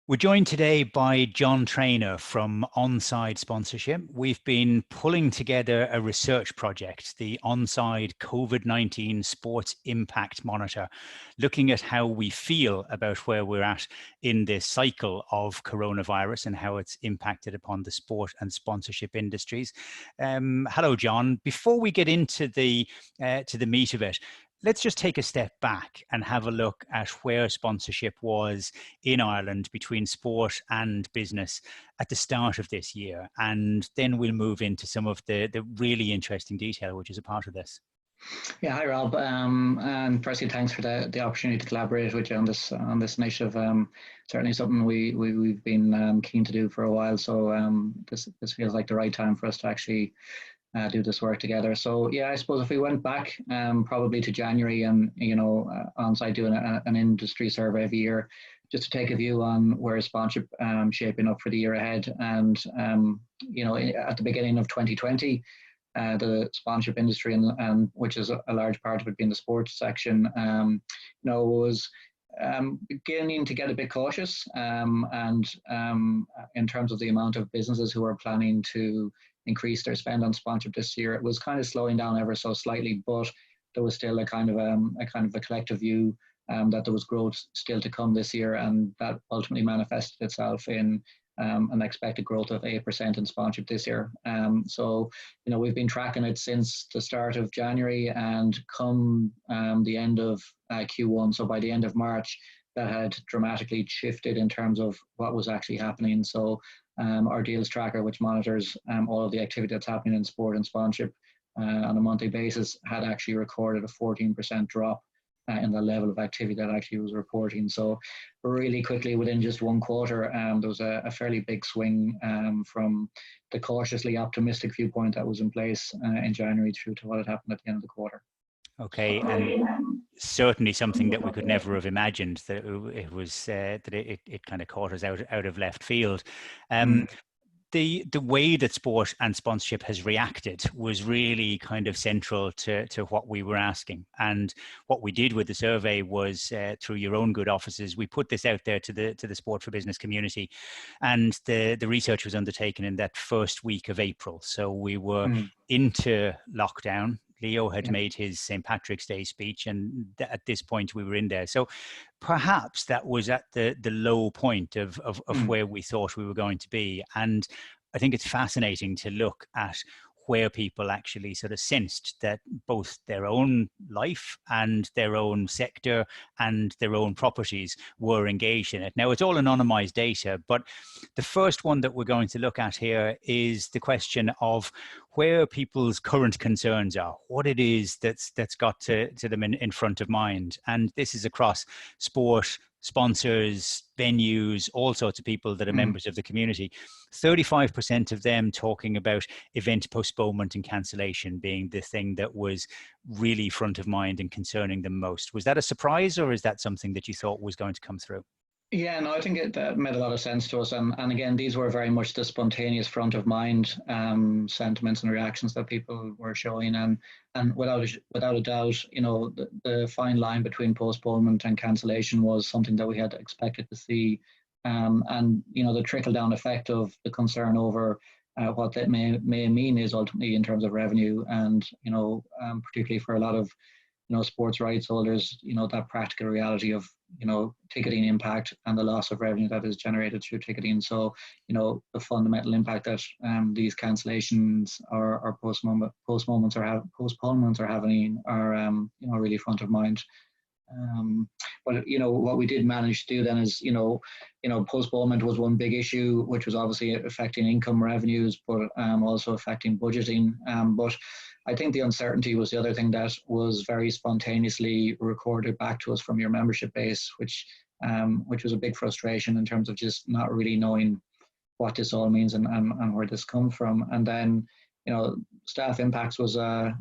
We're joined today by John Trainer from ONSIDE Sponsorship. We've been pulling together a research project, the ONSIDE COVID-19 Sports Impact Monitor, looking at how we feel about where we're at in this cycle of coronavirus and how it's impacted upon the sport and sponsorship industries. Hello, John. Before we get into the meat of it, let's just take a step back and have a look at where sponsorship was in Ireland between sport and business at the start of this year. And then we'll move into some of the really interesting detail, which is a part of this. Yeah, hi Rob. And firstly, thanks for the opportunity to collaborate with you on this initiative. Certainly something we've been keen to do for a while. So this feels like the right time for us to actually do this work together. So yeah, I suppose if we went back probably to January and ONSIDE doing an industry survey every year, just to take a view on where sponsorship shaping up for the year ahead. And at the beginning of 2020. The sponsorship industry and which is a large part of it being the sports section, was beginning to get a bit cautious, and in terms of the amount of businesses who are planning to increase their spend on sponsorship this year, it was kind of slowing down ever so slightly, but there was still a kind of a collective view that there was growth still to come this year, and that ultimately manifested itself in an expected growth of 8% in sponsorship this year. So we've been tracking it since the start of January, and come the end of Q1, so by the end of March, that had dramatically shifted in terms of what was actually happening. So our deals tracker, which monitors all of the activity that's happening in sport and sponsorship on a monthly basis, had actually recorded a 14% drop in the level of activity that actually was reporting. So really quickly, within just one quarter, there was a fairly big swing from the cautiously optimistic viewpoint that was in place in January through to what had happened at the end of the quarter. Okay, and certainly something that we could never have imagined, that it was that it kind of caught us out of left field. The way that sport and sponsorship has reacted was really kind of central to what we were asking. And what we did with the survey was, through your own good offices, we put this out there to the sport for business community. And the research was undertaken in that first week of April. So we were into lockdown. Leo had made his St. Patrick's Day speech, and at this point we were in there. So perhaps that was at the low point of where we thought we were going to be. And I think it's fascinating to look at where people actually sort of sensed that both their own life and their own sector and their own properties were engaged in it. Now, it's all anonymized data, but the first one that we're going to look at here is the question of where people's current concerns are, what it is that's got to them in front of mind. And this is across sport, sponsors, venues, all sorts of people that are members of the community. 35% of them talking about event postponement and cancellation being the thing that was really front of mind and concerning them most. Was that a surprise, or is that something that you thought was going to come through? Yeah, no, I think that made a lot of sense to us. And again, these were very much the spontaneous front of mind sentiments and reactions that people were showing. And without a doubt, the fine line between postponement and cancellation was something that we had expected to see. And the trickle-down effect of the concern over what that may mean is ultimately in terms of revenue, and particularly for a lot of sports rights holders, that practical reality of ticketing impact and the loss of revenue that is generated through ticketing. So the fundamental impact that these cancellations or postponements are having are really front of mind. But what we did manage to do then is postponement was one big issue, which was obviously affecting income revenues, but also affecting budgeting. But I think the uncertainty was the other thing that was very spontaneously recorded back to us from your membership base, which was a big frustration in terms of just not really knowing what this all means and where this comes from. And then staff impacts was an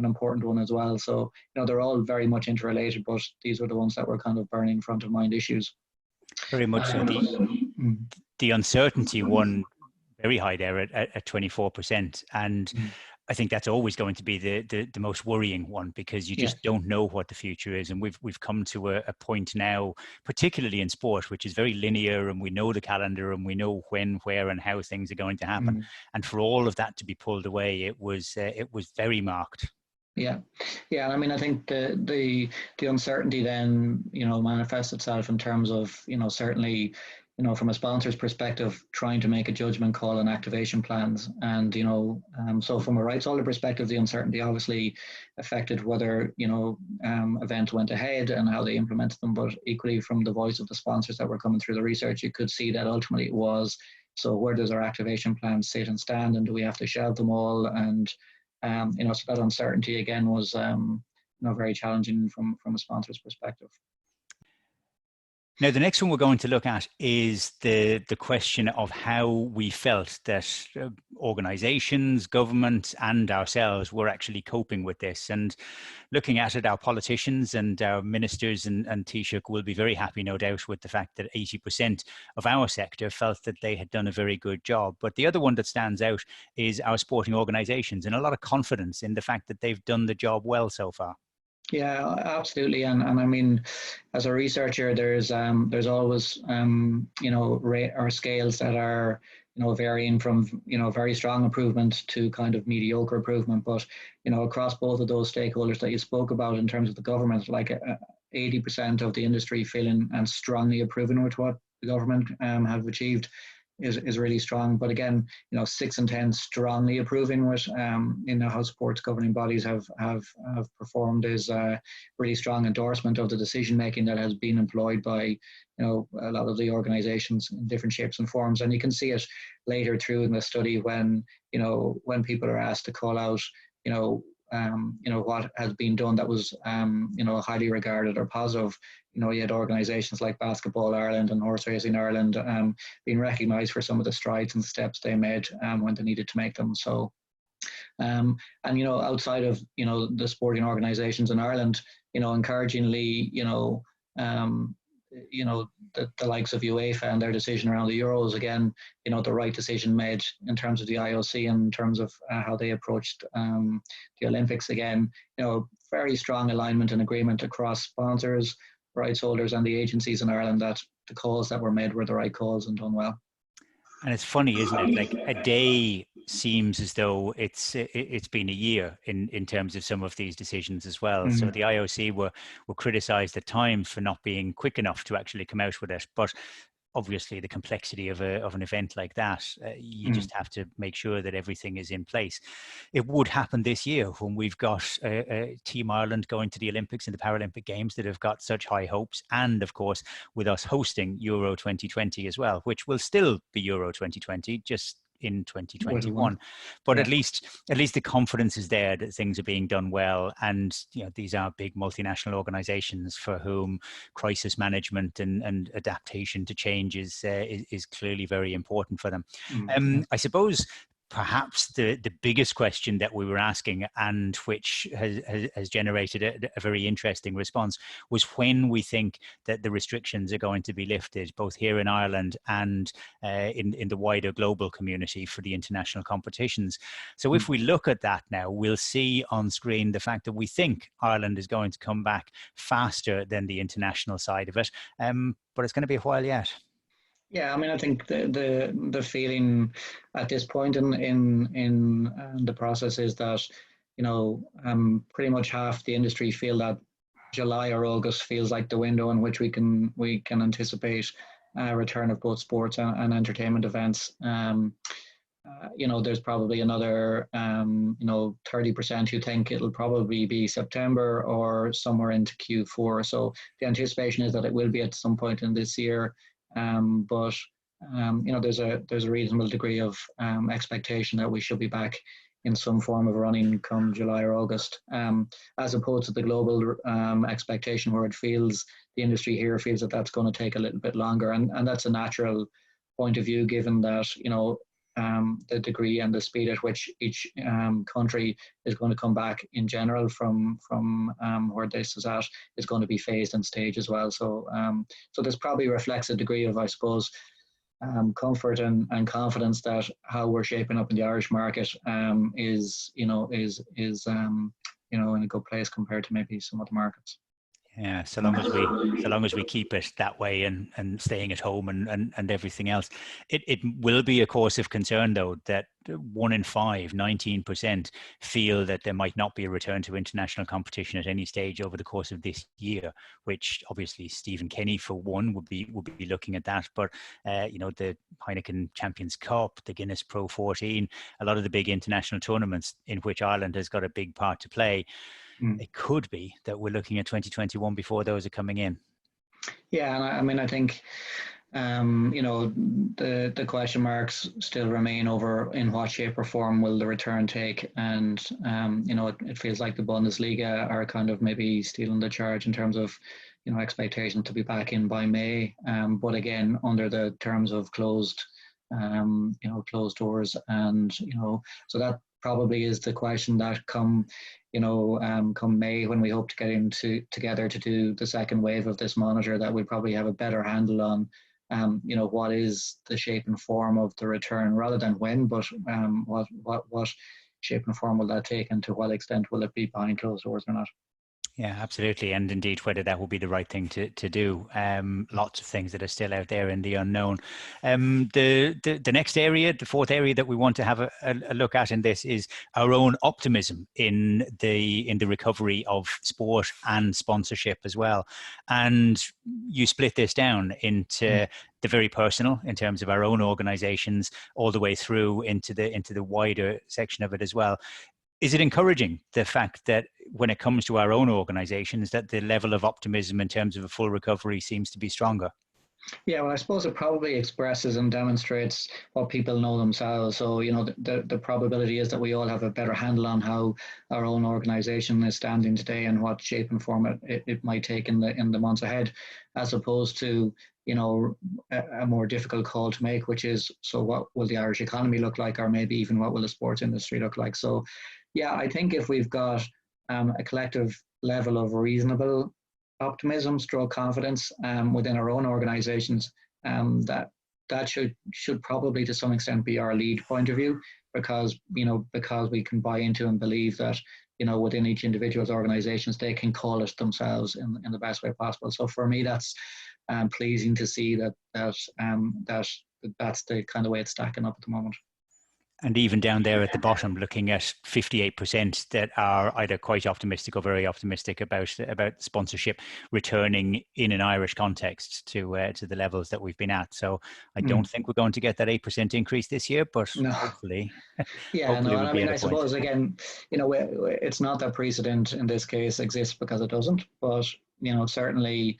important one as well. So they're all very much interrelated, but these were the ones that were kind of burning front of mind issues. Very much so. The uncertainty one very high there at 24%. And I think that's always going to be the most worrying one, because you Yeah. just don't know what the future is. And we've come to a point now, particularly in sport, which is very linear, and we know the calendar and we know when, where, and how things are going to happen. And for all of that to be pulled away, it was very marked. Yeah, yeah. I mean, I think the uncertainty then, manifests itself in terms of, certainly, from a sponsor's perspective, trying to make a judgment call on activation plans. And, so from a rights holder perspective, the uncertainty obviously affected whether, events went ahead and how they implemented them. But equally, from the voice of the sponsors that were coming through the research, you could see that ultimately it was, so where does our activation plan sit and stand, and do we have to shelve them all? And so that uncertainty again was, very challenging from a sponsor's perspective. Now, the next one we're going to look at is the question of how we felt that organizations, government, and ourselves were actually coping with this. And looking at it, our politicians and our ministers and Taoiseach will be very happy, no doubt, with the fact that 80% of our sector felt that they had done a very good job. But the other one that stands out is our sporting organizations, and a lot of confidence in the fact that they've done the job well so far. Yeah, absolutely. And I mean, as a researcher, there's always, or scales that are, varying from, very strong improvement to kind of mediocre improvement. But, across both of those stakeholders that you spoke about in terms of the government, like 80% of the industry feeling and strongly approving with what the government have achieved is really strong. But again, 6 in 10 strongly approving with, how sports governing bodies have performed is a really strong endorsement of the decision making that has been employed by, a lot of the organizations in different shapes and forms. And you can see it later through in the study when, when people are asked to call out, what has been done that was, highly regarded or positive. You had organisations like Basketball Ireland and Horse Racing Ireland being recognised for some of the strides and steps they made when they needed to make them. So, and outside of the sporting organisations in Ireland, encouragingly, the likes of UEFA and their decision around the Euros, again, the right decision made in terms of the IOC and in terms of how they approached the Olympics. Again, very strong alignment and agreement across sponsors, rights holders, and the agencies in Ireland that the calls that were made were the right calls and done well. And it's funny, isn't it? Like, a day seems as though it's been a year in terms of some of these decisions as well. So the IOC were criticised at times for not being quick enough to actually come out with it. But obviously, the complexity of an event like that, you just have to make sure that everything is in place. It would happen this year when we've got Team Ireland going to the Olympics and the Paralympic Games that have got such high hopes, and of course with us hosting Euro 2020 as well, which will still be Euro 2020, just in 2021. But at least the confidence is there that things are being done well. And these are big multinational organizations for whom crisis management and adaptation to change is clearly very important for them. I suppose perhaps the biggest question that we were asking, and which has generated a very interesting response, was when we think that the restrictions are going to be lifted, both here in Ireland and in the wider global community for the international competitions. So if we look at that now, we'll see on screen the fact that we think Ireland is going to come back faster than the international side of it, but it's going to be a while yet. Yeah, I mean, I think the feeling at this point in the process is that, pretty much half the industry feel that July or August feels like the window in which we can anticipate a return of both sports and entertainment events. There's probably another 30% who think it'll probably be September or somewhere into Q4. So the anticipation is that it will be at some point in this year. But there's a reasonable degree of expectation that we should be back in some form of running come July or August, as opposed to the global expectation where the industry here feels that that's going to take a little bit longer, and that's a natural point of view given that the degree and the speed at which each country is going to come back in general from where this is at is going to be phased and staged as well. So this probably reflects a degree of, I suppose, comfort and confidence that how we're shaping up in the Irish market is in a good place compared to maybe some other markets. Yeah, so long as we keep it that way and staying at home and everything else, it will be a cause of concern though that 1 in 5, 19% feel that there might not be a return to international competition at any stage over the course of this year. Which obviously Stephen Kenny for one would be looking at that, but the Heineken Champions Cup, the Guinness Pro 14, a lot of the big international tournaments in which Ireland has got a big part to play. It could be that we're looking at 2021 before those are coming in. Yeah, and I mean, I think, the question marks still remain over in what shape or form will the return take. And, it feels like the Bundesliga are kind of maybe stealing the charge in terms of, expectation to be back in by May. But again, under the terms of closed doors. And, so that probably is the question that come May, when we hope to get together to do the second wave of this monitor, that we probably have a better handle on, what is the shape and form of the return, rather than when, but what shape and form will that take, and to what extent will it be behind closed doors or not? Yeah, absolutely. And indeed, whether that will be the right thing to do. Lots of things that are still out there in the unknown. The next area, the fourth area that we want to have a look at in this is our own optimism in the recovery of sport and sponsorship as well. And you split this down into the very personal in terms of our own organizations, all the way through into the wider section of it as well. Is it encouraging, the fact that when it comes to our own organizations, that the level of optimism in terms of a full recovery seems to be stronger? Yeah, well, I suppose it probably expresses and demonstrates what people know themselves. So, the probability is that we all have a better handle on how our own organization is standing today and what shape and form it might take in the months ahead, as opposed to, a more difficult call to make, which is, so what will the Irish economy look like, or maybe even what will the sports industry look like? So, yeah, I think if we've got a collective level of reasonable optimism, stroke confidence within our own organizations, that should probably to some extent be our lead point of view, because we can buy into and believe that within each individual's organizations they can call it themselves in the best way possible. So for me, that's pleasing to see that's the kind of way it's stacking up at the moment. And even down there at the bottom, looking at 58% that are either quite optimistic or very optimistic about sponsorship returning in an Irish context to the levels that we've been at. So I don't think we're going to get that 8% increase this year, but no. hopefully. Yeah, hopefully no, I mean, I suppose, point. Again, it's not that precedent in this case exists because it doesn't, but, certainly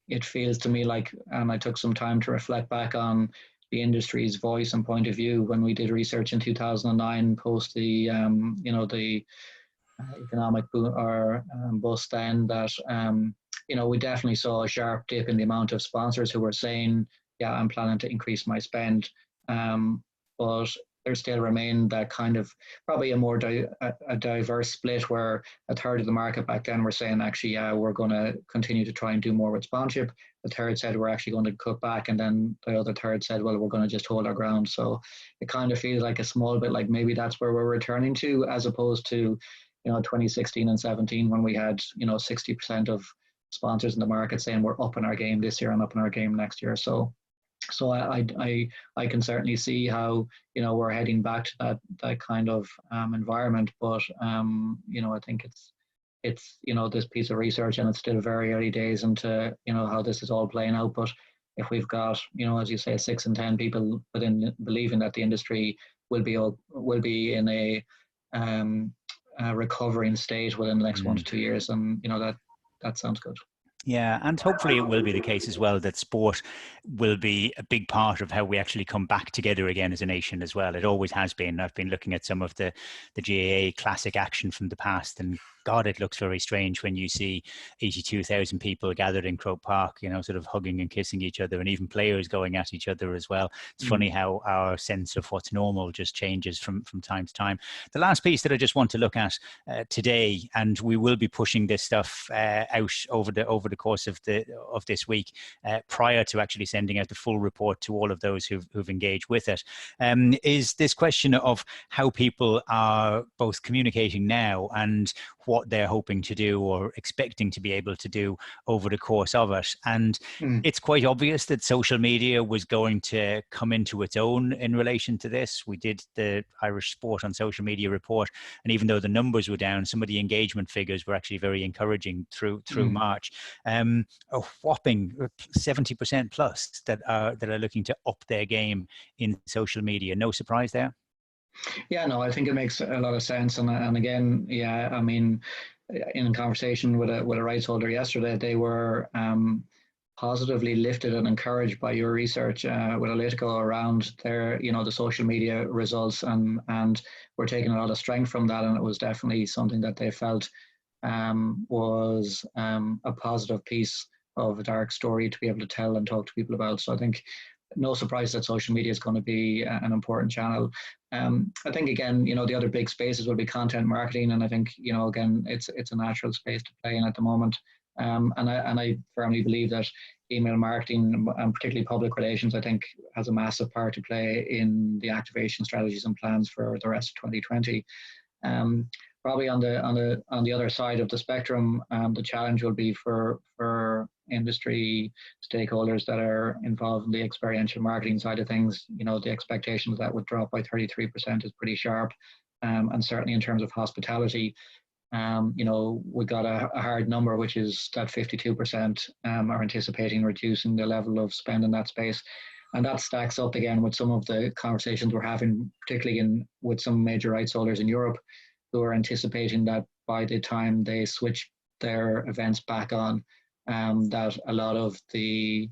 it feels to me like, I took some time to reflect back on the industry's voice and point of view when we did research in 2009 post the the economic boom or bust, then that we definitely saw a sharp dip in the amount of sponsors who were saying, yeah, I'm planning to increase my spend, but there still remained that kind of probably a more diverse split, where a third of the market back then were saying, actually, yeah, we're going to continue to try and do more with sponsorship. The third said we're actually going to cut back, and then the other third said, well, we're going to just hold our ground. So it kind of feels like a small bit like maybe that's where we're returning to, as opposed to 2016 and 17, when we had 60% of sponsors in the market saying we're upping our game this year and upping our game next year. So I can certainly see how we're heading back to that kind of environment, but I think it's this piece of research, and it's still very early days into how this is all playing out. But if we've got as you say, 6 in 10 people within believing that the industry will be in a recovering state within the next 1 to 2 years, and that sounds good. Yeah, and hopefully it will be the case as well that sport will be a big part of how we actually come back together again as a nation as well. It always has been. I've been looking at some of the GAA classic action from the past and God, it looks very strange when you see 82,000 people gathered in Croke Park, sort of hugging and kissing each other, and even players going at each other as well. It's funny how our sense of what's normal just changes from time to time. The last piece that I just want to look at today, and we will be pushing this stuff out over the course of this week, prior to actually sending out the full report to all of those who've engaged with it, is this question of how people are both communicating now and what they're hoping to do or expecting to be able to do over the course of it. And it's quite obvious that social media was going to come into its own in relation to this. We did the Irish Sport on Social Media report, and even though the numbers were down, some of the engagement figures were actually very encouraging through March. A whopping 70% plus that are looking to up their game in social media. No surprise there? Yeah, no, I think it makes a lot of sense. And again, yeah, I mean, in conversation with a rights holder yesterday, they were positively lifted and encouraged by your research with Analytico around their, the social media results, and we're taking a lot of strength from that. And it was definitely something that they felt was a positive piece of a dark story to be able to tell and talk to people about. So I think no surprise that social media is going to be an important channel. I think, again, the other big spaces will be content marketing, and I think, again, it's a natural space to play in at the moment. And I firmly believe that email marketing, and particularly public relations, I think has a massive part to play in the activation strategies and plans for the rest of 2020. Probably on the other side of the spectrum, the challenge will be for industry stakeholders that are involved in the experiential marketing side of things. The expectation that would drop by 33% is pretty sharp, and certainly in terms of hospitality, we got a hard number, which is that 52% are anticipating reducing the level of spend in that space. And that stacks up again with some of the conversations we're having, particularly with some major rights holders in Europe, who are anticipating that by the time they switch their events back on, that a lot of the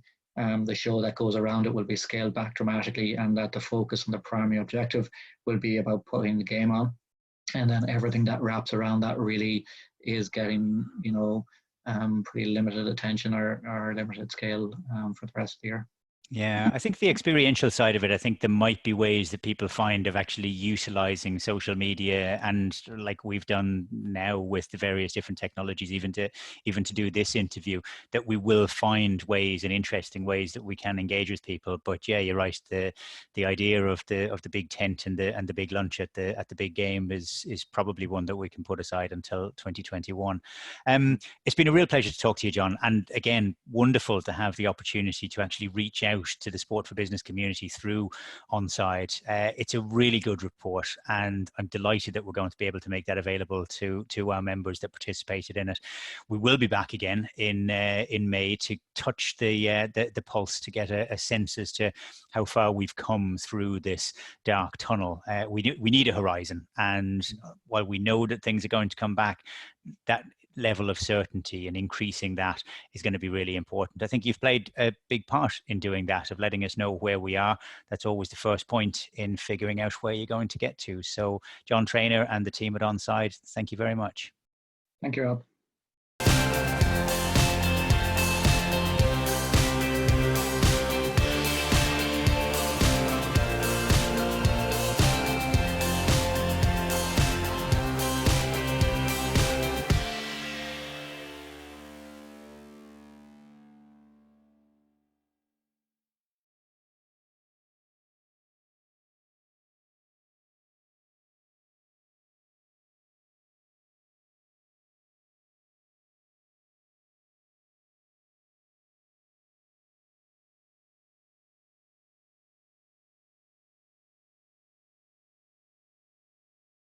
show that goes around it will be scaled back dramatically, and that the focus and the primary objective will be about putting the game on. And then everything that wraps around that really is getting, pretty limited attention or limited scale for the rest of the year. Yeah, I think the experiential side of it, I think there might be ways that people find of actually utilizing social media, and like we've done now with the various different technologies, even to do this interview, that we will find ways and interesting ways that we can engage with people. But yeah, you're right. The idea of the big tent and the big lunch at the big game is probably one that we can put aside until 2021. It's been a real pleasure to talk to you, John, and again, wonderful to have the opportunity to actually reach out to the sport for business community through ONSIDE. It's a really good report, and I'm delighted that we're going to be able to make that available to our members that participated in it. We will be back again in May to touch the pulse, to get a sense as to how far we've come through this dark tunnel. We need a horizon, and while we know that things are going to come back, that level of certainty and increasing that is going to be really important. I think you've played a big part in doing that, of letting us know where we are. That's always the first point in figuring out where you're going to get to. So John Traynor and the team at ONSIDE, thank you very much. Thank you, Rob.